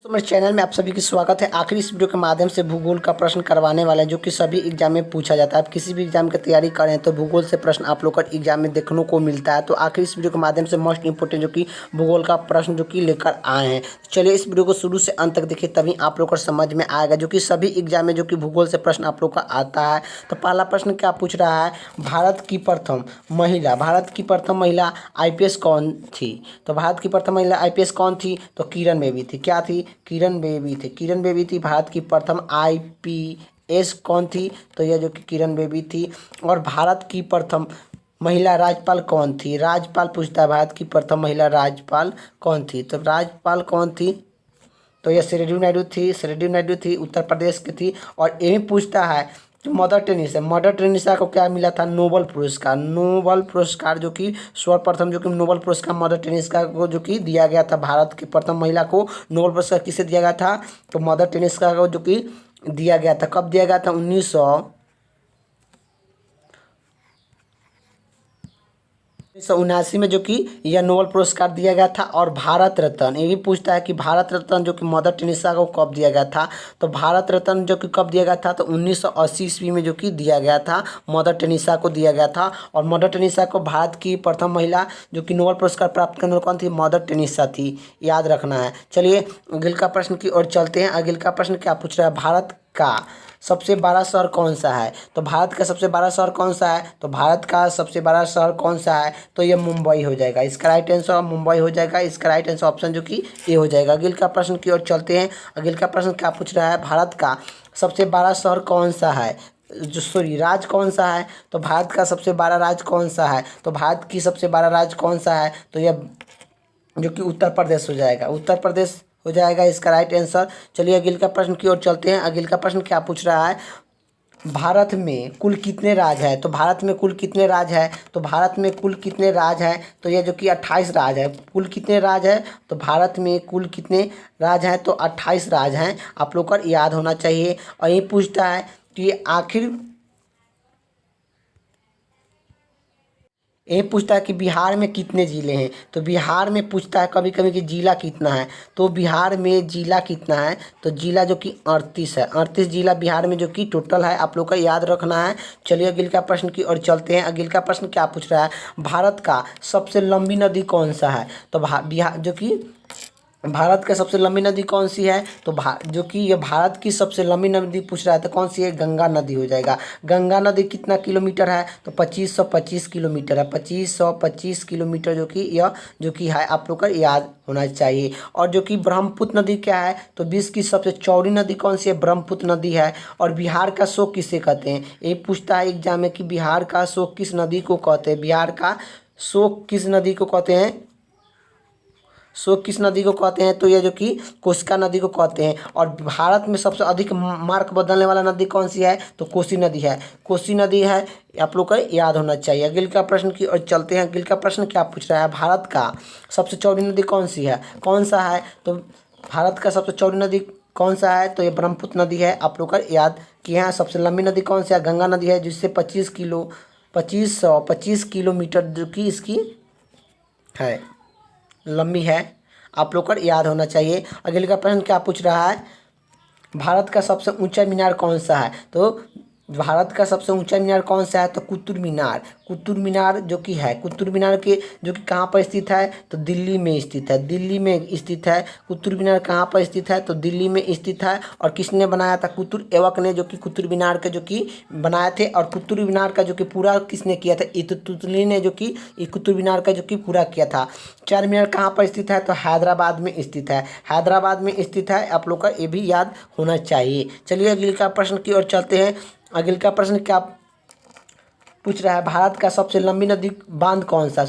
तो मेरे चैनल में आप सभी की स्वागत है। आखिर इस वीडियो के माध्यम से भूगोल का प्रश्न करवाने वाले हैं जो कि सभी एग्जाम में पूछा जाता है। आप किसी भी एग्जाम की तैयारी करें तो भूगोल से प्रश्न आप लोग का एग्जाम में देखने को मिलता है। तो आखिर इस वीडियो के माध्यम से मोस्ट इंपोर्टेंट जो कि भूगोल का प्रश्न जो कि लेकर आए हैं। चलिए इस वीडियो को शुरू से अंत तक देखिए, तभी आप लोग को समझ में आएगा जो कि सभी एग्जाम में जो कि भूगोल से प्रश्न आप लोग का आता है। तो पहला प्रश्न क्या पूछ रहा है, भारत की प्रथम महिला IPS कौन थी। तो भारत की प्रथम महिला IPS कौन थी, तो किरण बेदी थी। क्या थी, किरण बेदी थी भारत की प्रथम IPS कौन थी, तो यह जो कि किरण बेदी थी। और भारत की प्रथम महिला राज्यपाल कौन थी, राज्यपाल पूछता है भारत की प्रथम महिला राज्यपाल कौन थी। तो राज्यपाल कौन थी, तो यह सरोजिनी नायडू थी, उत्तर प्रदेश की थी। और यही पूछता है जो मदर टेरेसा को क्या मिला था, नोबल पुरस्कार जो कि सर्वप्रथम जो कि नोबल पुरस्कार मदर टेरेसा को जो कि दिया गया था। भारत की प्रथम महिला को नोबल पुरस्कार किसे दिया गया था, तो मदर टेरेसा को जो कि दिया गया था। कब दिया गया था, 1979 में जो कि यह नोबेल पुरस्कार दिया गया था। और भारत रत्न, ये भी पूछता है कि भारत रत्न जो कि मदर टेरेसा को कब दिया गया था, तो भारत रत्न जो कि कब दिया गया था, तो 1980 ईस्वी में जो कि दिया गया था, मदर टेरेसा को दिया गया था। और मदर टेरेसा को भारत की प्रथम महिला जो कि नोबेल पुरस्कार प्राप्त करने वाली कौन थी, मदर टेरेसा थी, याद रखना है। चलिए अगले का प्रश्न की ओर चलते हैं। अगले का प्रश्न क्या पूछ रहा है, भारत का सबसे बड़ा शहर कौन सा है। तो भारत का सबसे बड़ा शहर कौन सा है, तो भारत का सबसे बड़ा शहर कौन सा है, तो ये मुंबई हो जाएगा। इसका राइट आंसर मुंबई हो जाएगा। इसका राइट आंसर ऑप्शन जो कि ए हो जाएगा। अगले का प्रश्न की ओर चलते हैं। अगले का प्रश्न क्या पूछ रहा है, भारत का सबसे बड़ा शहर कौन सा है, राज्य कौन सा है। तो भारत का सबसे बड़ा राज्य कौन सा है, तो भारत की सबसे बड़ा राज्य कौन सा है, तो यह जो कि उत्तर प्रदेश हो जाएगा। उत्तर प्रदेश हो जाएगा इसका राइट आंसर। चलिए अगले का प्रश्न की ओर चलते हैं। अगले का प्रश्न क्या पूछ रहा है, भारत में कुल कितने राज्य है। तो भारत में कुल कितने राज्य है, तो भारत में कुल कितने राज्य है, तो यह जो कि 28 राज्य है। कुल कितने राज्य है, तो भारत में कुल कितने राज्य हैं, तो 28 राज्य हैं। आप लोग को याद होना चाहिए। और ये पूछता है कि आखिर ये पूछता है कि बिहार में कितने ज़िले हैं। तो बिहार में पूछता है कभी कभी कि जिला कितना है। तो बिहार में जिला कितना है, तो जिला जो कि 38 है। 38 जिला बिहार में जो कि टोटल है, आप लोग का याद रखना है। चलिए अगले का प्रश्न की ओर चलते हैं। अगले का प्रश्न क्या पूछ रहा है, भारत का सबसे लंबी नदी कौन सा है। तो बिहार जो कि भारत का सबसे लंबी नदी कौन सी है, तो जो कि ये भारत की सबसे लंबी नदी पूछ रहा है, तो कौन सी है, गंगा नदी हो जाएगा। गंगा नदी कितना किलोमीटर है, तो 2525 किलोमीटर है। 2525 किलोमीटर जो कि यह जो कि है, आप लोग का याद होना चाहिए। और जो कि ब्रह्मपुत्र नदी क्या है, तो विश्व की सबसे चौड़ी नदी कौन सी है, ब्रह्मपुत्र नदी है। और बिहार का शोक किसे कहते हैं, ये पूछता है एग्जाम में कि बिहार का शोक किस नदी को कहते हैं। बिहार का शोक किस नदी को कहते हैं, शोक किस नदी को कहते हैं, तो ये जो कि कोशिका नदी को कहते हैं। और भारत में सबसे अधिक मार्ग बदलने वाला नदी कौन सी है, तो कोसी नदी है। कोसी नदी है, आप लोग को याद होना चाहिए। अगले का प्रश्न की ओर चलते हैं। अगले का प्रश्न क्या पूछ रहा है, भारत का सबसे चौड़ी नदी कौन सी है, कौन सा है, तो भारत का सबसे चौड़ी नदी कौन सा है, तो ये ब्रह्मपुत्र नदी है। आप लोग का याद किए हैं। सबसे लंबी नदी कौन सी है, गंगा नदी है, जिससे 25 किलोमीटर जो कि इसकी है, लंबी है। आप लोग को याद होना चाहिए। अगले का प्रश्न क्या पूछ रहा है, भारत का सबसे ऊंचा मीनार कौन सा है। तो भारत का सबसे ऊंचा मीनार कौन सा है, तो कुतुब मीनार। कुतुब मीनार जो कि है, कुतुब मीनार के जो कि कहाँ पर स्थित है, तो दिल्ली में स्थित है। दिल्ली में स्थित है। कुतुब मीनार कहाँ पर स्थित है, तो दिल्ली में स्थित है। और किसने बनाया था, कुतुब ऐबक ने जो कि कुतुब मीनार के जो कि बनाए थे। और कुतुब मीनार का जो कि पूरा किसने किया था, इतुतुतली ने जो कि कुतुब मीनार का जो कि पूरा किया था। चार मीनार कहाँ पर स्थित है, तो हैदराबाद में स्थित है। हैदराबाद में स्थित है, आप लोग का ये भी याद होना चाहिए। चलिए अगले का प्रश्न की ओर चलते हैं। अगले का प्रश्न क्या पूछ रहा है, भारत का सबसे लंबी नदी बांध कौन सा,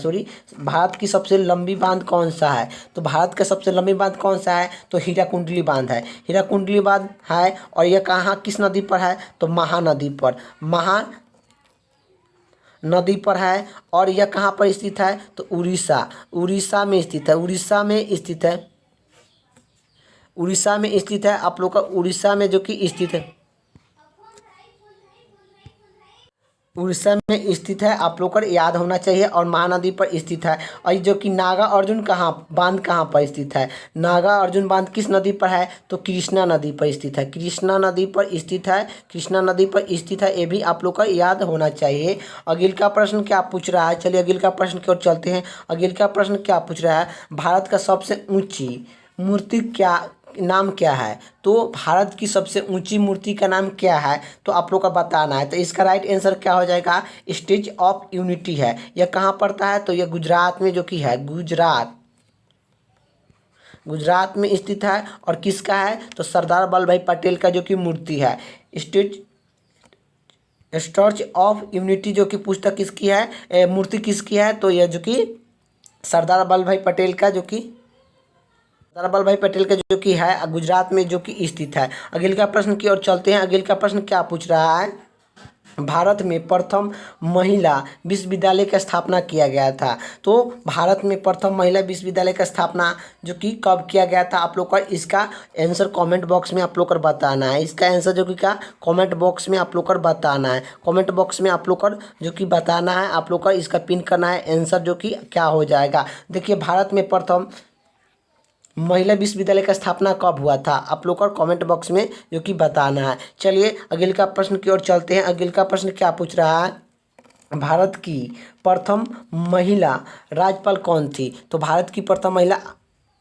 भारत की सबसे लंबी बांध कौन सा है। तो भारत का सबसे लंबी बांध कौन सा है, तो हीराकुंडली बांध है। हीराकुंडली बांध है। और यह कहाँ किस नदी पर है, तो महानदी पर, नदी पर है। और यह कहाँ पर स्थित है, तो उड़ीसा में स्थित है। उड़ीसा में स्थित है। आप लोग का उड़ीसा में जो कि स्थित है, उड़ीसा में स्थित है, आप लोग को याद होना चाहिए, और महानदी पर स्थित है। और ये जो कि नागा अर्जुन बांध कहाँ पर स्थित है? नागा अर्जुन बांध किस नदी पर है? तो कृष्णा नदी पर स्थित है। कृष्णा नदी पर स्थित है, कृष्णा नदी पर स्थित है, ये भी आप लोग का याद होना चाहिए। अगिल का प्रश्न क्या पूछ रहा है? चलिए अगिल का प्रश्न की ओर चलते हैं। अगिल का प्रश्न क्या पूछ रहा है? भारत का सबसे ऊंची मूर्ति क्या नाम क्या है? तो भारत की सबसे ऊंची मूर्ति का नाम क्या है? तो आप लोग का बताना है। तो इसका राइट आंसर क्या हो जाएगा? स्टैच्यू ऑफ यूनिटी है। यह कहाँ पड़ता है? तो यह गुजरात में जो कि है, गुजरात में स्थित है। और किसका है? तो सरदार वल्लभ भाई पटेल का जो कि मूर्ति है। स्टैच्यू ऑफ यूनिटी जो कि पुस्तक किसकी है, मूर्ति किसकी है? तो यह जो कि सरदार वल्लभ भाई पटेल का जो कि सरदार वल्लभ भाई पटेल का जो कि है, गुजरात में जो कि स्थित है। अगले का प्रश्न की ओर चलते हैं। अगले का प्रश्न क्या पूछ रहा है? भारत में प्रथम महिला विश्वविद्यालय का स्थापना किया गया था। तो भारत में प्रथम महिला विश्वविद्यालय का स्थापना जो कि कब किया गया था? आप लोग का इसका आंसर कमेंट बॉक्स में आप लोग को बताना है। इसका आंसर जो कि क्या, कमेंट बॉक्स में आप लोग को बताना है। कमेंट बॉक्स में आप लोग को जो कि बताना है, आप लोग का इसका पिन करना है आंसर जो कि क्या हो जाएगा। देखिए, भारत में प्रथम महिला विश्वविद्यालय का स्थापना कब हुआ था? आप लोग को कमेंट बॉक्स में जो कि बताना है। चलिए अगले का प्रश्न की ओर चलते हैं। अगले का प्रश्न क्या पूछ रहा है? भारत की प्रथम महिला राज्यपाल कौन थी? तो भारत की प्रथम महिला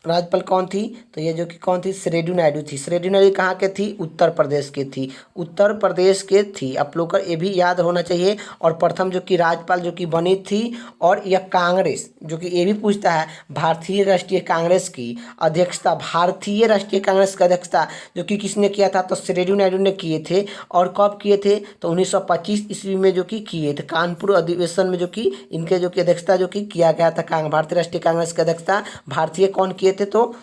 राज्यपाल कौन थी? तो ये जो कि कौन थी? सरोजिनी नायडू थी। सरोजिनी नायडू कहाँ के थी? उत्तर प्रदेश के थी, उत्तर प्रदेश के थी। आप लोग का ये भी याद होना चाहिए। और प्रथम जो कि राज्यपाल जो कि बनी थी, और यह कांग्रेस जो कि ये भी पूछता है, भारतीय राष्ट्रीय कांग्रेस की अध्यक्षता, भारतीय राष्ट्रीय कांग्रेस की अध्यक्षता जो कि किसने किया था? तो सरोजिनी नायडू ने किए थे। और कब किए थे? तो 1925 ईस्वी में जो कि किए थे, कानपुर अधिवेशन में जो कि इनके जो कि अध्यक्षता जो कि किया गया था। भारतीय राष्ट्रीय कांग्रेस की अध्यक्षता भारतीय कौन किए थे? तो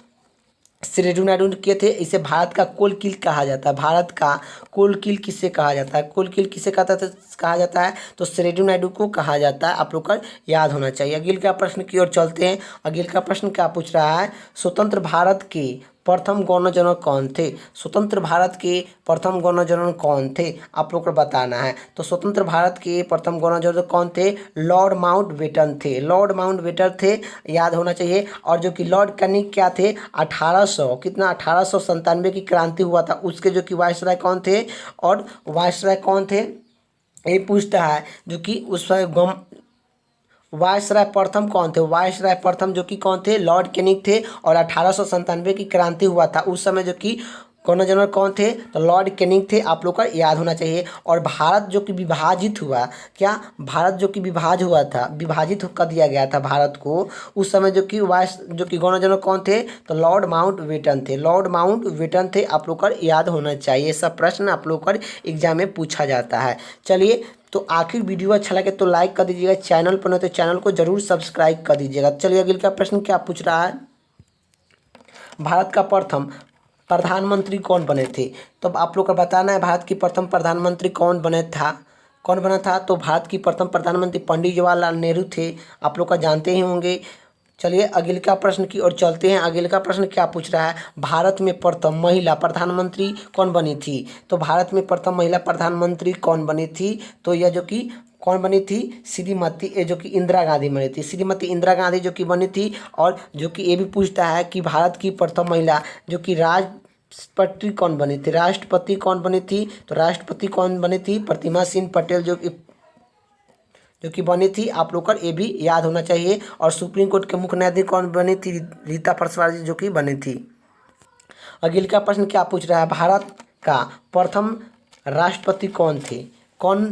सरोजिनी नायडू ने किए थे। इसे भारत का कोल किल कहा जाता है। भारत का कोल किल किसे कहा जाता है? कोल किल किसे कहा जाता है? तो सरोजिनी नायडू को कहा जाता है। आप लोग का याद होना चाहिए। अगले का प्रश्न की ओर चलते हैं। अगले का प्रश्न क्या पूछ रहा है? स्वतंत्र भारत के प्रथम गवर्नर जनरल कौन थे? स्वतंत्र भारत के प्रथम गवर्नर जनरल कौन थे? आप लोग को बताना है। तो स्वतंत्र भारत के प्रथम गवर्नर जनरल कौन थे? लॉर्ड माउंटबेटन थे। लॉर्ड माउंटबेटन थे, याद होना चाहिए। और जो कि लॉर्ड कैनिंग क्या थे? 1897 की क्रांति हुआ था, उसके जो कि वायसराय कौन थे? और वायसराय कौन थे ये पूछता है। जो कि उस वायसराय प्रथम कौन थे? वायसराय प्रथम जो कि कौन थे? लॉर्ड कैनिंग थे। और 1897 की क्रांति हुआ था, उस समय जो कि गवर्नर जनरल कौन थे? तो लॉर्ड कैनिंग थे। आप लोग का याद होना चाहिए। और भारत जो कि विभाजित हुआ, क्या भारत जो कि विभाजित कर दिया गया था भारत को, उस समय जो कि गवर्नर जनरल कौन थे? तो लॉर्ड माउंटबेटन थे। लॉर्ड माउंटबेटन थे। आप लोग का याद होना चाहिए। सब प्रश्न आप लोग का एग्जाम में पूछा जाता है। चलिए, तो आखिर वीडियो अच्छा लगे तो लाइक कर दीजिएगा, चैनल पर नहीं तो चैनल को जरूर सब्सक्राइब कर दीजिएगा। चलिए अगले का प्रश्न क्या पूछ रहा है? भारत का प्रथम प्रधानमंत्री कौन बने थे? तो आप लोग को बताना है, भारत की प्रथम प्रधानमंत्री कौन बना था? तो भारत की प्रथम प्रधानमंत्री पंडित जवाहरलाल नेहरू थे। आप लोग का जानते ही होंगे। चलिए अगले का प्रश्न की ओर चलते हैं। अगले का प्रश्न क्या पूछ रहा है? भारत में प्रथम महिला प्रधानमंत्री कौन बनी थी? तो भारत में प्रथम महिला प्रधानमंत्री कौन बनी थी? तो यह जो कि कौन बनी थी? श्रीमती जो कि इंदिरा गांधी बनी थी। श्रीमती इंदिरा गांधी जो कि बनी थी। और जो कि ये भी पूछता है कि भारत की प्रथम महिला जो कि राष्ट्रपति कौन बनी थी? राष्ट्रपति कौन बनी थी? तो राष्ट्रपति कौन बनी थी? प्रतिमा सिंह पटेल जो कि बनी थी। आप लोग का ये भी याद होना चाहिए। और सुप्रीम कोर्ट के मुख्य न्यायाधीश कौन बनी थी? रीता परसवार जो कि बनी थी। अगले का प्रश्न क्या पूछ रहा है? भारत का प्रथम राष्ट्रपति कौन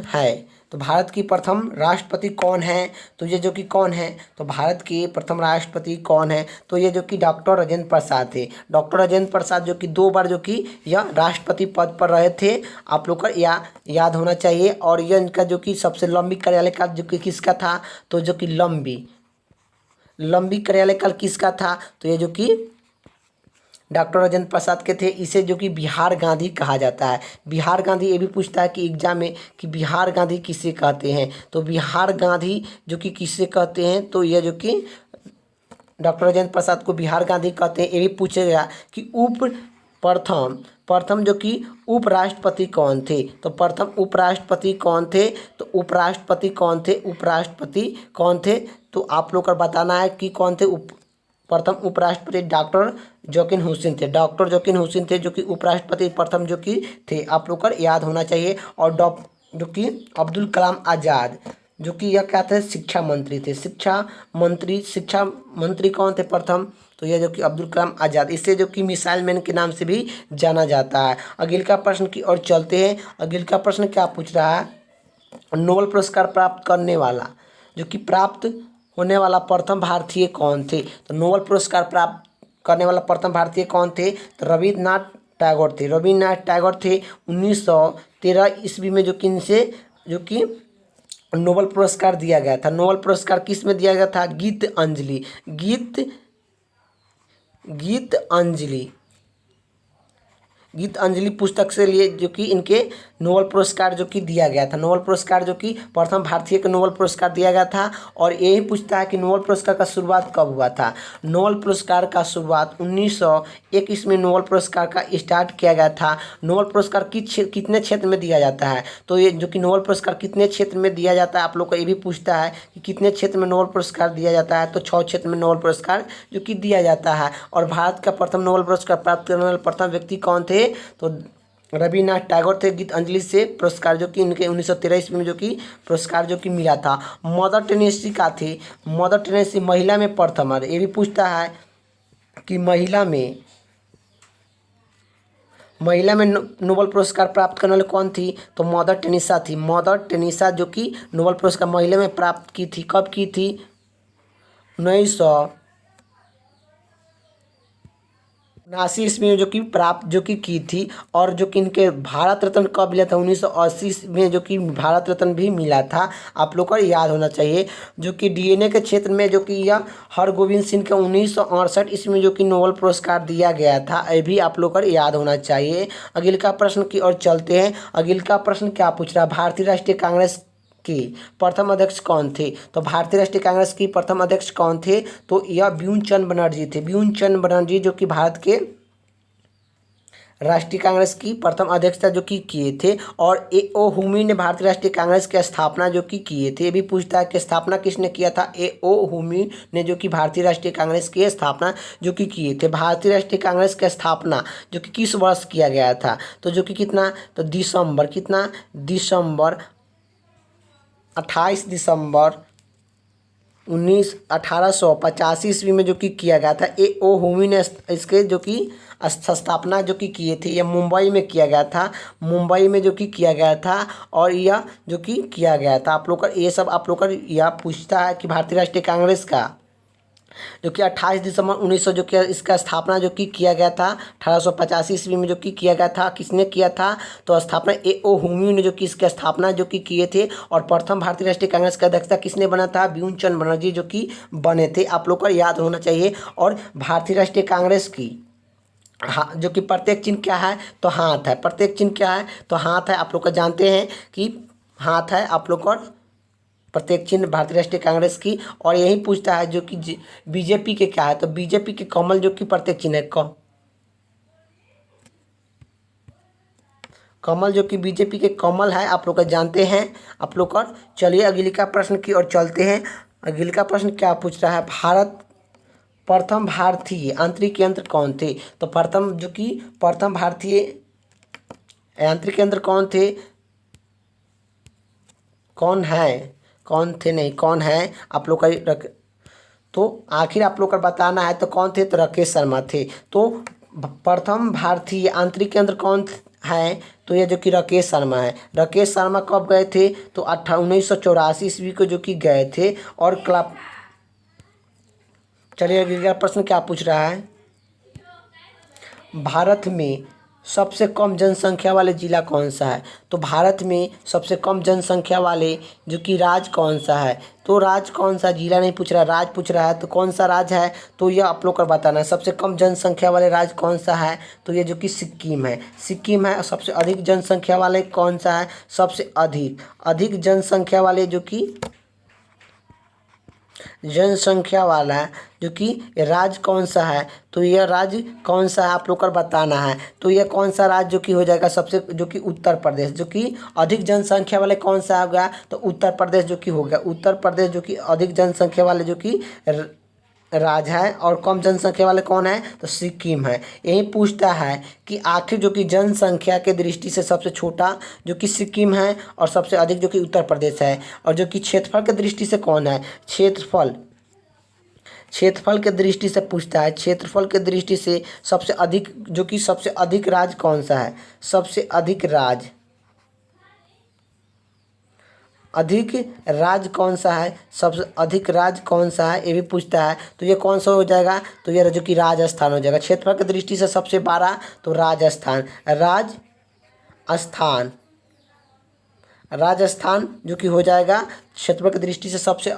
है? तो भारत की प्रथम राष्ट्रपति कौन है? तो ये जो कि कौन है? तो भारत के प्रथम राष्ट्रपति कौन है? तो ये जो कि डॉक्टर राजेंद्र प्रसाद थे। डॉक्टर राजेंद्र प्रसाद जो कि 2 बार जो कि यह राष्ट्रपति पद पर रहे थे। आप लोग का याद होना चाहिए। और यह इनका जो कि सबसे लंबी कार्यालय काल जो कि किसका था? तो जो कि लंबी कार्यालय काल किसका था? तो ये जो कि डॉक्टर राजेंद्र प्रसाद के थे। इसे जो कि बिहार गांधी कहा जाता है। बिहार गांधी ये भी पूछता है कि एग्जाम में कि बिहार गांधी किसे कहते हैं? तो बिहार गांधी जो कि किसे कहते हैं? तो यह जो कि डॉक्टर राजेंद्र प्रसाद को बिहार गांधी कहते हैं। ये भी पूछेगा कि प्रथम प्रथम जो कि उपराष्ट्रपति कौन थे? तो प्रथम उपराष्ट्रपति कौन थे? तो उपराष्ट्रपति कौन थे? उपराष्ट्रपति कौन थे? तो आप लोग को बताना है कि कौन थे प्रथम उपराष्ट्रपति। डॉक्टर जोकिन हुसैन थे। डॉक्टर जोकिन हुसैन थे जो कि उपराष्ट्रपति प्रथम जो कि थे, आप लोग को याद होना चाहिए। और जो कि अब्दुल कलाम आज़ाद जो कि यह क्या थे? शिक्षा मंत्री थे। शिक्षा मंत्री कौन थे प्रथम? तो यह जो कि अब्दुल कलाम आज़ाद, इससे जो कि मिसाइल मैन के नाम से भी जाना जाता है। अगले का प्रश्न की ओर चलते हैं। अगले का प्रश्न क्या पूछ रहा है? नोबेल पुरस्कार प्राप्त करने वाला जो कि प्राप्त होने वाला प्रथम भारतीय कौन थे? तो नोबेल पुरस्कार प्राप्त करने वाला प्रथम भारतीय कौन थे? तो रविन्द्रनाथ टैगोर थे। रविन्द्रनाथ टैगोर थे। 1913 ईस्वी में जो कि इनसे जो कि नोबेल पुरस्कार दिया गया था। नोबेल पुरस्कार किस में दिया गया था? गीत अंजलि पुस्तक से लिए जो कि इनके नोबेल पुरस्कार जो कि दिया गया था। नोबेल पुरस्कार जो कि प्रथम भारतीय को नोबेल पुरस्कार दिया गया था। और यही पूछता है कि नोबेल पुरस्कार का शुरुआत कब हुआ था? नोबेल पुरस्कार का शुरुआत 1901 ईस्वी में नोबेल पुरस्कार का स्टार्ट किया गया था। नोबेल पुरस्कार कितने क्षेत्र में दिया जाता है? तो ये जो कि नोबेल पुरस्कार कितने क्षेत्र में दिया जाता है, आप लोग को ये भी पूछता है कि कितने क्षेत्र में नोबेल पुरस्कार दिया जाता है। तो 6 क्षेत्र में नोबेल पुरस्कार जो कि दिया जाता है। और भारत का प्रथम नोबेल पुरस्कार प्राप्त करने वाले प्रथम व्यक्ति कौन थे? तो रविन्द्रनाथ टैगोर थे। गीत अंजलि से पुरस्कार जो कि इनके 1913 ईस्वी में जो कि पुरस्कार जो कि मिला था। मदर टेरेसा का थे। मदर टेरेसा महिला में प्रथम है। ये भी पूछता है कि महिला में नोबेल पुरस्कार प्राप्त करने वाले कौन थी? तो मदर टेरेसा थी। मदर टेरेसा जो कि नोबेल पुरस्कार महिला में प्राप्त की थी। कब की थी? 1979 ईस्वी में जो कि प्राप्त जो कि की थी। और जो कि इनके भारत रत्न कब मिला था? 1980 में जो कि भारत रत्न भी मिला था। आप लोग को याद होना चाहिए। जो कि डीएनए के क्षेत्र में जो कि यह हरगोविंद सिंह के 1968 ईस्वी में जो कि नोबेल पुरस्कार दिया गया था, ये भी आप लोग को याद होना चाहिए। अगले का प्रश्न की ओर चलते हैं। अगले का प्रश्न क्या पूछ रहा है? भारतीय राष्ट्रीय कांग्रेस की प्रथम अध्यक्ष कौन थे? तो भारतीय राष्ट्रीय कांग्रेस की प्रथम अध्यक्ष कौन थे? तो यह ब्यून चंद्र बनर्जी थे। ब्यून चंद्र बनर्जी जो कि भारत के राष्ट्रीय कांग्रेस की प्रथम अध्यक्षता जो कि किए थे। और ए.ओ. हुमी ने भारतीय राष्ट्रीय कांग्रेस की स्थापना जो कि किए थे। ये भी पूछता है कि स्थापना किसने किया था? ए.ओ. हुमी ने जो कि भारतीय राष्ट्रीय कांग्रेस की स्थापना जो कि किए थे। भारतीय राष्ट्रीय कांग्रेस की स्थापना जो कि किस वर्ष किया गया था? तो जो कि कितना? तो दिसंबर 28 दिसंबर 1885 ईस्वी में जो कि किया गया था। ए.ओ. हुमी ने इसके जो कि स्थापना जो कि किए थे। यह मुंबई में किया गया था। मुंबई में जो कि किया गया था। और यह जो कि किया गया था, आप लोग का ये सब आप लोग का यह पूछता है कि भारतीय राष्ट्रीय कांग्रेस का जो कि 28 दिसंबर 1900 जो कि इसका स्थापना जो कि किया गया था 1885 ईस्वी में जो कि किया गया था। किसने किया था? तो स्थापना ए.ओ. हुमी ने जो कि इसकी स्थापना जो कि किए थे। और प्रथम भारतीय राष्ट्रीय कांग्रेस का अध्यक्षता किसने बना था? ब्यून चंद्र बनर्जी जो कि बने थे। आप लोग को याद होना चाहिए। और भारतीय राष्ट्रीय कांग्रेस की जो कि प्रत्येक चिन्ह क्या है? तो हाथ है। प्रत्येक चिन्ह क्या है? तो हाथ है। आप लोग को जानते हैं कि हाथ है आप लोग को प्रत्येक चिन्ह भारतीय राष्ट्रीय कांग्रेस की। और यही पूछता है जो कि बीजेपी के क्या है? तो बीजेपी के कमल जो कि प्रत्येक चिन्ह है। कमल जो कि बीजेपी के कमल है, आप लोग का जानते हैं आप लोग का। चलिए अगले का प्रश्न की ओर चलते हैं। अगले का प्रश्न क्या पूछ रहा है? प्रथम भारतीय आंतरिक यंत्र कौन थे? तो प्रथम भारतीय यांत्रिक यंत्र कौन थे? कौन है? कौन थे नहीं, कौन है? आप लोग का तो आखिर आप लोग का बताना है। तो कौन थे? तो राकेश शर्मा थे। तो प्रथम भारतीय आंतरिक यंत्र कौन है? तो ये जो कि राकेश शर्मा है। राकेश शर्मा कब गए थे? तो 1984 ईस्वी को जो कि गए थे। और क्लब चलिए अगला प्रश्न क्या पूछ रहा है? भारत में सबसे कम जनसंख्या वाले जिला कौन सा है? तो भारत में सबसे कम जनसंख्या वाले जो कि राज्य कौन सा है? तो राज्य कौन सा? जिला नहीं पूछ रहा, राज्य पूछ रहा है। तो कौन सा राज्य है? तो यह आप लोग को बताना है। सबसे कम जनसंख्या वाले राज्य कौन सा है? तो ये जो कि सिक्किम है। सिक्किम है। और सबसे अधिक जनसंख्या वाले कौन सा है? सबसे अधिक जनसंख्या वाले जो कि जनसंख्या वाला जो कि राज्य कौन सा है, तो यह राज्य कौन सा है आप लोग को बताना है। तो यह कौन सा राज्य जो कि हो जाएगा सबसे, जो कि उत्तर प्रदेश, जो कि अधिक जनसंख्या वाले कौन सा हो गया, तो उत्तर प्रदेश जो कि हो गया। उत्तर प्रदेश जो कि अधिक जनसंख्या वाले जो कि राज्य है, और कम जनसंख्या वाले कौन है, तो सिक्किम है। यही पूछता है कि आखिर जो कि जनसंख्या के दृष्टि से सबसे छोटा जो कि सिक्किम है, और सबसे अधिक जो कि उत्तर प्रदेश है। और जो कि क्षेत्रफल के दृष्टि से कौन है, क्षेत्रफल के दृष्टि से पूछता है। क्षेत्रफल के दृष्टि से सबसे अधिक जो कि सबसे अधिक राज्य कौन सा है, सबसे अधिक राज्य कौन सा है, सबसे अधिक राज्य कौन सा है, ये भी पूछता है। तो ये कौन सा हो जाएगा, तो ये जो कि राजस्थान हो जाएगा। क्षेत्रफल की दृष्टि से सबसे बड़ा तो राजस्थान जो कि हो जाएगा। क्षेत्रफल की दृष्टि से सबसे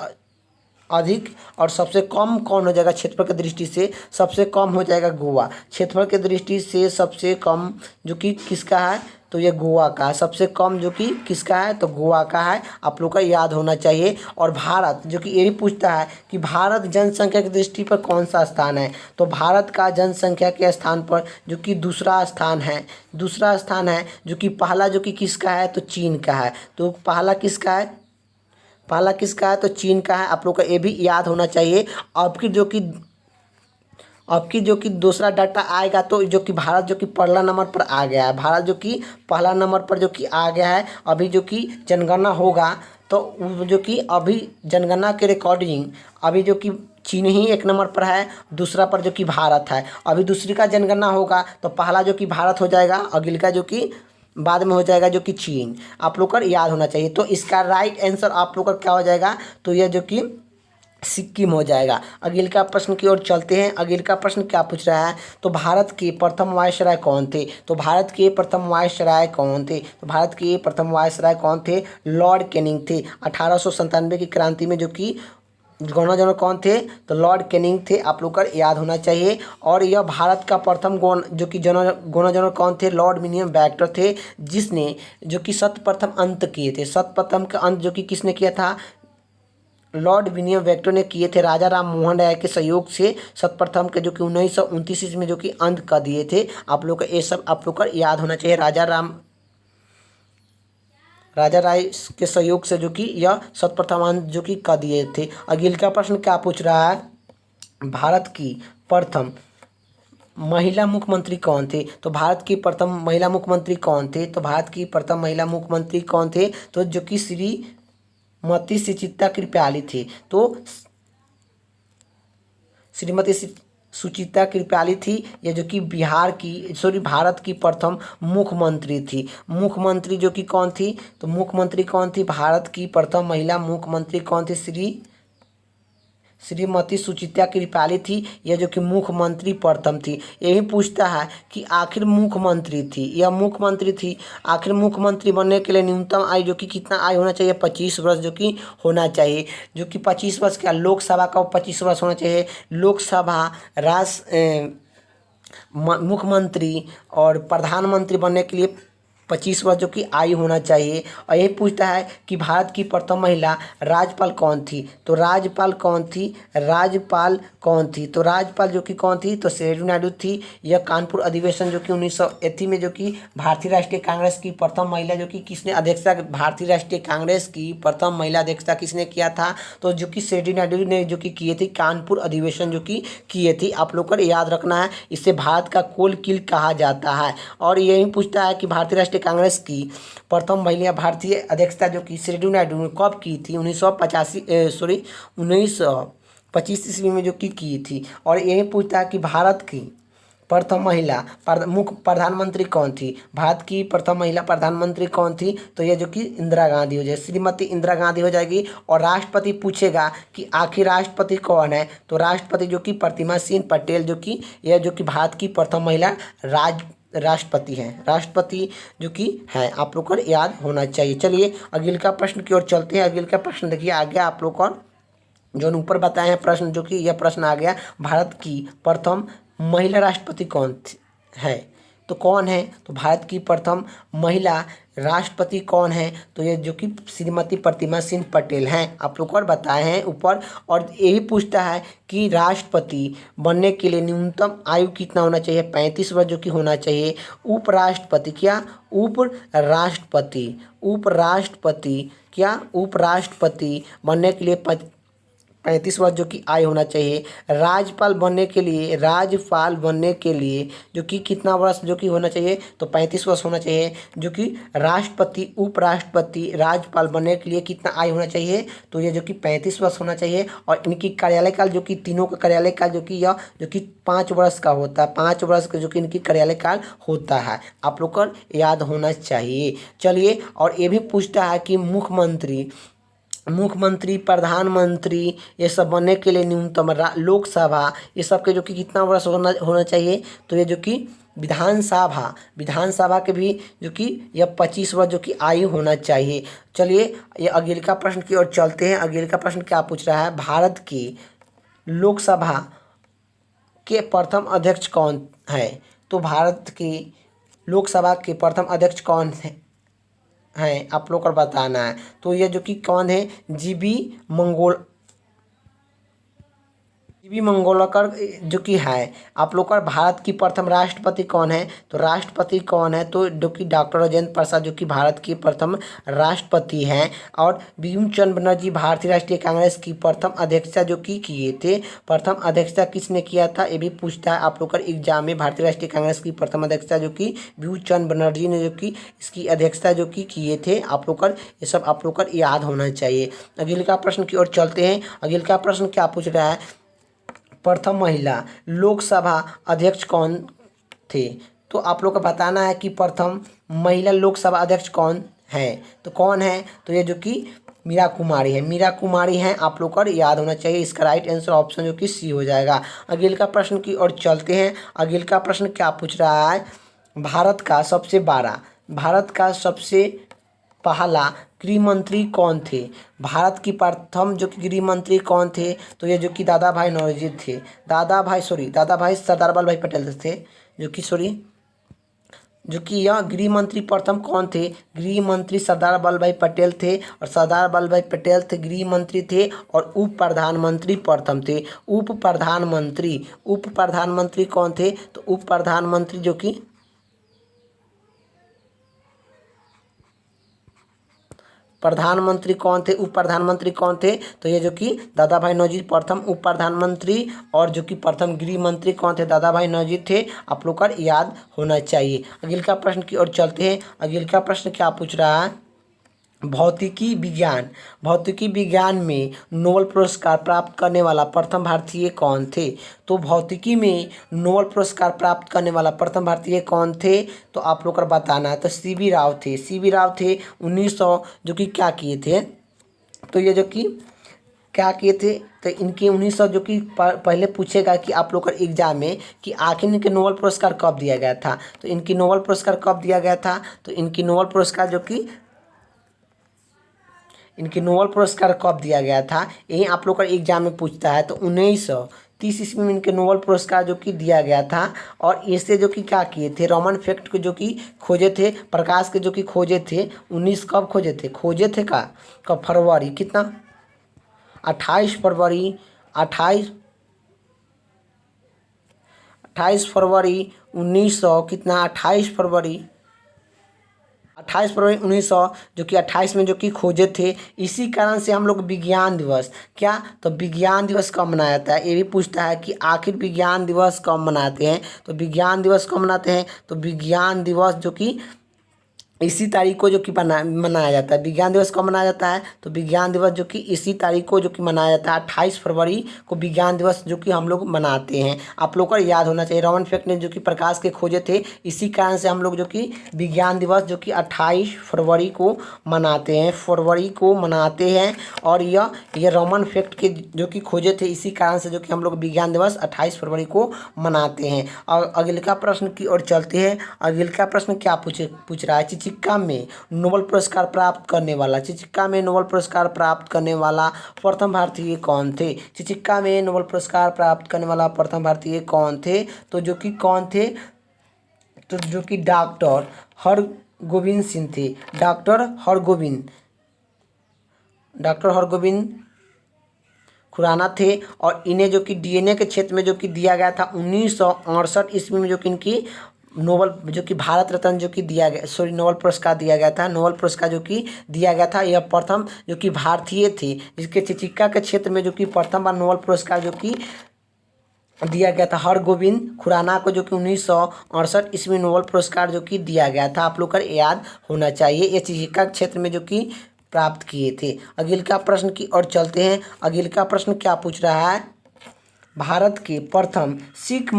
अधिक, और सबसे कम कौन हो जाएगा, क्षेत्रफल की दृष्टि से सबसे कम हो जाएगा गोवा। क्षेत्रफल की दृष्टि से सबसे कम जो कि किसका है, तो ये गोवा का है। सबसे कम जो कि किसका है, तो गोवा का है। आप लोग का याद होना चाहिए। और भारत जो कि ये भी पूछता है कि भारत जनसंख्या की दृष्टि पर कौन सा स्थान है, तो भारत का जनसंख्या के स्थान पर जो कि दूसरा स्थान है जो कि पहला जो कि किसका है, तो चीन का है। तो पहला किसका है, तो चीन का है। आप लोग का ये भी याद होना चाहिए। आपकी जो कि दूसरा डाटा आएगा, तो जो कि भारत जो कि पहला नंबर पर आ गया है। भारत जो कि पहला नंबर पर जो कि आ गया है। अभी जो कि जनगणना होगा, तो जो कि अभी जनगणना के रिकॉर्डिंग अभी जो कि चीन ही एक नंबर पर है, दूसरा पर जो कि भारत है। अभी दूसरी का जनगणना होगा, तो पहला जो कि भारत हो जाएगा, अगली का जो कि बाद में हो जाएगा जो कि चीन। आप लोग को याद होना चाहिए। तो इसका राइट आंसर आप लोग का क्या हो जाएगा, तो यह जो कि सिक्किम हो जाएगा। अगले का प्रश्न की ओर चलते हैं। अगले का प्रश्न क्या पूछ रहा है, तो भारत के प्रथम वायसराय कौन थे, तो भारत के प्रथम वायसराय कौन थे, लॉर्ड कैनिंग थे। 1897 की क्रांति में जो कि गवर्नर जनरल कौन थे, तो लॉर्ड कैनिंग थे। आप लोग का याद होना चाहिए। और यह भारत का प्रथम जो कि गवर्नर जनरल कौन थे, लॉर्ड विलियम बेक्टर थे, जिसने जो कि सर्वप्रथम अंत किए थे। सर्वप्रथम का अंत जो कि किसने किया था, लॉर्ड विलियम बेक्टर ने किए थे। राजा राम मोहन राय के सहयोग से सर्वप्रथम के जो कि 1929 ईस्वी में जो कि अंत कर दिए थे। आप लोग का ये सब आप लोग का याद होना चाहिए। राजा राय के सहयोग से जो कि यह सर्वप्रथम अंत जो कि कर दिए थे। अगले का प्रश्न क्या पूछ रहा है, भारत की प्रथम महिला मुख्यमंत्री कौन थे, तो भारत की प्रथम महिला मुख्यमंत्री कौन थे, तो जो कि श्रीमती सुचित्रा कृपलानी थी। तो श्रीमती सुचित्रा कृपलानी थी। ये जो कि भारत की प्रथम मुख्यमंत्री थी। मुख्यमंत्री जो कि कौन थी, तो मुख्यमंत्री कौन थी, भारत की प्रथम महिला मुख्यमंत्री कौन थी, श्रीमती सुचित्रा कृपलानी थी। यह जो कि मुख्यमंत्री प्रथम थी। यही पूछता है कि आखिर मुख्यमंत्री थी, आखिर मुख्यमंत्री बनने के लिए न्यूनतम आयु जो कि कितना आयु होना चाहिए, 25 वर्ष जो कि होना चाहिए। जो कि 25 वर्ष का लोकसभा का 25 वर्ष होना चाहिए। लोकसभा मुख्यमंत्री और प्रधानमंत्री बनने के लिए 25 वर्ष जो कि आयु होना चाहिए। और यही पूछता है कि भारत की प्रथम महिला राज्यपाल कौन थी, तो राज्यपाल जो कि कौन थी, तो सरोजिनी नायडू थी। यह कानपुर अधिवेशन जो कि 1980 में जो कि भारतीय राष्ट्रीय कांग्रेस की प्रथम महिला जो कि किसने अध्यक्षता, भारतीय राष्ट्रीय कांग्रेस की प्रथम महिला अध्यक्षता किसने किया था, तो जो कि सरोजिनी नायडू ने जो कि किए थे। कानपुर अधिवेशन जो कि किए थे। आप लोग को याद रखना है। इससे भारत का कोल किल कहा जाता है। और यही पूछता है कि भारतीय राष्ट्रीय कांग्रेस की प्रथम महिला भारतीय अध्यक्षता जो कि सरोजिनी नायडू ने कब की थी, 1925 ईस्वी में जो कि की थी। और यही पूछता है कि भारत की प्रथम महिला मुख्य प्रधानमंत्री कौन थी, भारत की प्रथम महिला प्रधानमंत्री कौन थी, तो ये जो कि इंदिरा गांधी हो जाए, श्रीमती इंदिरा गांधी हो जाएगी। और राष्ट्रपति पूछेगा कि आखिर राष्ट्रपति कौन है, तो राष्ट्रपति जो कि प्रतिमा सिंह पटेल जो कि यह जो कि भारत की प्रथम महिला राष्ट्रपति जो कि है। आप लोग को याद होना चाहिए। चलिए अगले का प्रश्न की ओर चलते हैं। अगले का प्रश्न देखिए आ गया आप लोग को, जो ऊपर बताए हैं प्रश्न, जो कि यह प्रश्न आ गया, भारत की प्रथम महिला राष्ट्रपति कौन है, तो कौन है? तो भारत की प्रथम महिला राष्ट्रपति कौन है? तो ये जो कि श्रीमती प्रतिमा सिंह पटेल हैं। आप लोग और बताए हैं ऊपर। और यही पूछता है कि राष्ट्रपति बनने के लिए न्यूनतम आयु कितना होना चाहिए? 35 वर्ष जो कि होना चाहिए। उपराष्ट्रपति क्या? उपराष्ट्रपति क्या? उपराष्ट्रपति बनने के लिए 35 वर्ष जो कि आयु होना चाहिए। राज्यपाल बनने के लिए जो कि कितना वर्ष जो कि होना चाहिए? तो 35 वर्ष होना चाहिए। जो कि राष्ट्रपति, उपराष्ट्रपति, राज्यपाल बनने के लिए कितना आयु होना चाहिए? तो ये जो कि 35 वर्ष होना चाहिए। और इनकी कार्यालय काल जो कि तीनों का कार्यालय काल जो कि यह जो कि 5 वर्ष का होता है। 5 वर्ष का जो कि इनकी कार्यालय काल होता है। आप लोग को याद होना चाहिए। चलिए, और ये भी पूछता है कि मुख्यमंत्री, प्रधानमंत्री ये सब बनने के लिए न्यूनतम लोकसभा ये सब के जो कि कितना वर्ष होना चाहिए? तो ये जो कि विधानसभा के भी जो कि यह 25 वर्ष जो कि आयु होना चाहिए। चलिए, ये अगले का प्रश्न की ओर चलते हैं। अगले का प्रश्न क्या पूछ रहा है? भारत की लोकसभा के प्रथम अध्यक्ष कौन है? तो भारत की लोकसभा के प्रथम अध्यक्ष कौन है आप लोग को बताना है। तो ये जो कि कौन है? जीबी मंगोलकर जो कि है। आप लोग का भारत की प्रथम राष्ट्रपति कौन है? तो राष्ट्रपति कौन है? तो जो कि डॉक्टर राजेंद्र प्रसाद जो कि भारत के प्रथम राष्ट्रपति हैं। और बिपिन चंद्र बनर्जी भारतीय राष्ट्रीय कांग्रेस की प्रथम अध्यक्षता जो कि किए थे। प्रथम अध्यक्षता किसने किया था? ये भी पूछता है आप लोग का एग्जाम में। भारतीय राष्ट्रीय कांग्रेस की प्रथम अध्यक्षता जो कि बिपिन चंद्र बनर्जी ने जो कि इसकी अध्यक्षता जो कि किए थे। आप लोग का ये सब आप लोग का याद होना चाहिए। अगले का प्रश्न की ओर चलते हैं। अगले का प्रश्न क्या पूछ रहा है? प्रथम महिला लोकसभा अध्यक्ष कौन थे? तो आप लोग को बताना है कि प्रथम महिला लोकसभा अध्यक्ष कौन है। तो कौन है? तो ये जो कि मीरा कुमारी है। मीरा कुमारी हैं। आप लोग को याद होना चाहिए। इसका राइट आंसर ऑप्शन जो कि सी हो जाएगा। अगले का प्रश्न की ओर चलते हैं। अगले का प्रश्न क्या पूछ रहा है? भारत का सबसे पहला गृह मंत्री कौन थे? भारत की प्रथम जो कि गृह मंत्री कौन थे? तो ये जो कि दादा भाई नौरोजी थे। दादा भाई सरदार वल्लभ भाई पटेल थे। जो कि यह गृह मंत्री प्रथम कौन थे? गृह मंत्री सरदार वल्लभ भाई पटेल थे। और सरदार वल्लभ भाई पटेल थे गृह मंत्री थे। और उप प्रधानमंत्री प्रथम थे। उप प्रधानमंत्री कौन थे? तो उप प्रधानमंत्री जो कि प्रधानमंत्री कौन थे? उप प्रधानमंत्री कौन थे? तो ये जो कि दादा भाई नौरोजी प्रथम उप प्रधानमंत्री। और जो कि प्रथम गृह मंत्री कौन थे? दादा भाई नौरोजी थे। आप लोग का याद होना चाहिए। अगले का प्रश्न की ओर चलते हैं। अगले का प्रश्न क्या पूछ रहा है? भौतिकी विज्ञान में नोबेल पुरस्कार प्राप्त करने वाला प्रथम भारतीय कौन थे? तो भौतिकी में नोबेल पुरस्कार प्राप्त करने वाला प्रथम भारतीय कौन थे? तो आप लोग को बताना है। तो सीवी राव थे। 1900 जो कि क्या किए थे? तो ये जो कि क्या किए थे? तो इनके 1900 जो कि पहले पूछेगा कि आप लोग का एग्जाम में कि आखिर इनके नोबेल पुरस्कार कब दिया गया था। तो इनकी नोबेल पुरस्कार कब दिया गया था? तो इनकी नोबेल पुरस्कार कब दिया गया था, यही आप लोग का एग्जाम में पूछता है। तो 1930 ईस्वी में इनके नोबेल पुरस्कार जो कि दिया गया था। और इससे जो कि क्या किए थे? रोमन फैक्ट को जो कि खोजे थे, प्रकाश के जो कि खोजे थे। 19 कब खोजे थे? कब फरवरी कितना? 28 फरवरी 1900 कितना? 28 फरवरी 1900 जो कि 28 में जो कि खोजे थे। इसी कारण से हम लोग विज्ञान दिवस क्या? तो विज्ञान दिवस कब मनाया जाता है? ये भी पूछता है कि आखिर विज्ञान दिवस कब मनाते हैं। तो विज्ञान दिवस कब मनाते हैं? तो विज्ञान दिवस जो कि इसी तारीख को जो कि मनाया जाता है। विज्ञान दिवस कब मनाया जाता है? तो विज्ञान दिवस जो कि इसी तारीख को जो कि मनाया जाता है। 28 फरवरी को विज्ञान दिवस जो कि हम लोग मनाते हैं। आप लोग को याद होना चाहिए। रॉमन फैक्ट ने जो कि प्रकाश के खोजे थे, इसी कारण से हम लोग जो कि विज्ञान दिवस जो कि 28 फरवरी को मनाते हैं। और यह रोमन फैक्ट के जो कि खोजे थे, इसी कारण से जो कि हम लोग विज्ञान दिवस 28 फरवरी को मनाते हैं। और अगले का प्रश्न की ओर चलते हैं। अगले का प्रश्न क्या पूछ रहा है? चिचिक्का में नोबेल पुरस्कार प्राप्त करने वाला प्रथम भारतीय कौन थे? चिचिक्का में नोबेल पुरस्कार प्राप्त करने वाला प्रथम भारतीय कौन थे? तो जो कि कौन थे? तो जो कि डॉक्टर हरगोविंद सिंह थे। डॉक्टर हरगोविंद खुराना थे। और इन्हें जो कि डीएनए के क्षेत्र में जो कि दिया गया था 1968 ईस्वी में, जो कि इनकी नोबल जो कि भारत रत्न जो कि दिया गया, नोबल पुरस्कार दिया गया था। नोबल पुरस्कार जो कि दिया गया था, यह प्रथम जो कि भारतीय थी, जिसके चिकित्सा के क्षेत्र में जो कि प्रथम बार नोबल पुरस्कार जो कि दिया गया था हरगोविंद खुराना को, जो कि 1968 ईस्वी नोबल पुरस्कार जो कि दिया गया था। आप लोग का याद होना चाहिए, ये चिकित्सा क्षेत्र में जो कि प्राप्त किए थे। अगला प्रश्न की ओर चलते हैं। अगला प्रश्न क्या पूछ रहा है, भारत के प्रथम सिख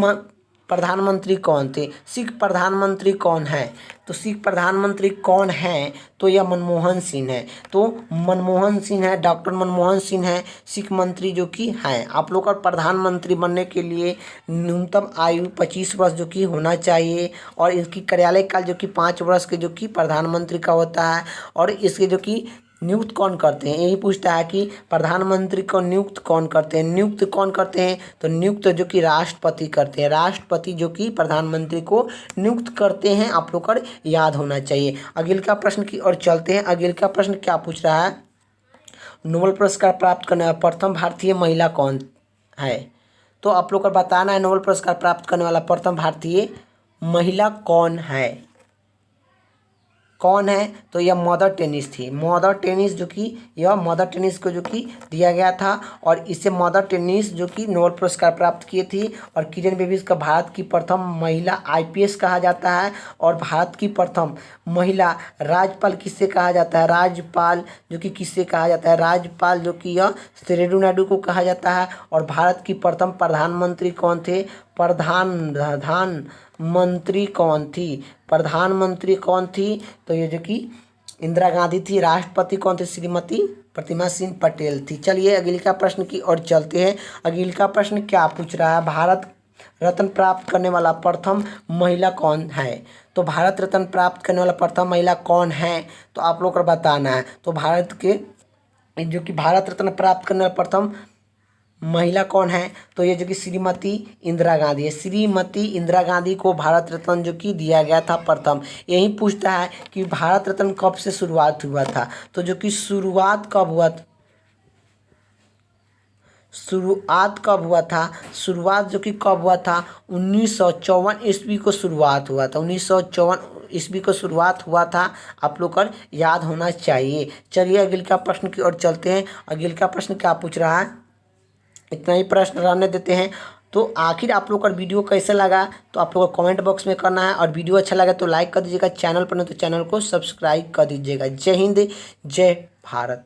प्रधानमंत्री कौन थे? सिख प्रधानमंत्री कौन है? तो सिख प्रधानमंत्री कौन है? तो यह मनमोहन सिंह है। तो मनमोहन सिंह है, डॉक्टर मनमोहन सिंह है सिख मंत्री जो कि हैं। आप लोग का प्रधानमंत्री बनने के लिए न्यूनतम आयु 25 वर्ष जो कि होना चाहिए, और इसकी कार्यालय काल जो कि 5 वर्ष के जो कि प्रधानमंत्री का होता है। और इसके जो कि नियुक्त कौन करते हैं, यही पूछता है कि प्रधानमंत्री को नियुक्त कौन करते हैं? नियुक्त कौन करते हैं? तो नियुक्त जो कि राष्ट्रपति करते हैं। राष्ट्रपति जो कि प्रधानमंत्री को नियुक्त करते हैं। आप लोग को याद होना चाहिए। अगला प्रश्न की ओर चलते हैं। अगला प्रश्न क्या पूछ रहा है, नोबेल पुरस्कार प्राप्त करने वाला प्रथम भारतीय महिला कौन है? तो आप लोग को बताना है नोबेल पुरस्कार प्राप्त करने वाला प्रथम भारतीय महिला कौन है? कौन है? तो यह मदर टेनिस थी। मदर टेनिस जो कि यह मदर टेनिस को जो कि दिया गया था, और इससे मदर टेनिस जो कि नोबेल पुरस्कार प्राप्त किए थी। और किरण बेबीज का भारत की प्रथम महिला आईपीएस कहा जाता है। और भारत की प्रथम महिला राज्यपाल किससे कहा जाता है? राज्यपाल जो कि किससे कहा जाता है? राज्यपाल जो कि यह सेरेडू नायडू को कहा जाता है। और भारत की प्रथम प्रधानमंत्री कौन थे? प्रधानमंत्री कौन थी? प्रधानमंत्री कौन थी? तो ये जो कि इंदिरा गांधी थी। राष्ट्रपति कौन थे? श्रीमती प्रतिमा सिंह पटेल थी। चलिए अगला प्रश्न की ओर चलते हैं। अगला प्रश्न क्या पूछ रहा है, भारत रत्न प्राप्त करने वाला प्रथम महिला कौन है? तो भारत रत्न प्राप्त करने वाला प्रथम महिला कौन है? तो आप लोग को बताना है। तो भारत के जो कि भारत रत्न प्राप्त करने वाला प्रथम महिला कौन है? तो ये जो कि श्रीमती इंदिरा गांधी है। श्रीमती इंदिरा गांधी को भारत रत्न जो कि दिया गया था प्रथम। यही पूछता है कि भारत रत्न कब से शुरुआत हुआ था? तो जो कि शुरुआत कब हुआ था? शुरुआत जो कि कब हुआ था? 1954 ईस्वी को शुरुआत हुआ था। 1954 ईस्वी को शुरुआत हुआ था। आप लोग को याद होना चाहिए। चलिए अगला प्रश्न की ओर चलते हैं। अगला प्रश्न क्या पूछ रहा है, इतना ही प्रश्न रहने देते हैं। तो आखिर आप लोग का वीडियो कैसा लगा तो आप लोग को कमेंट बॉक्स में करना है, और वीडियो अच्छा लगा तो लाइक कर दीजिएगा। चैनल पर नहीं तो चैनल को सब्सक्राइब कर दीजिएगा। जय हिंद, जय भारत।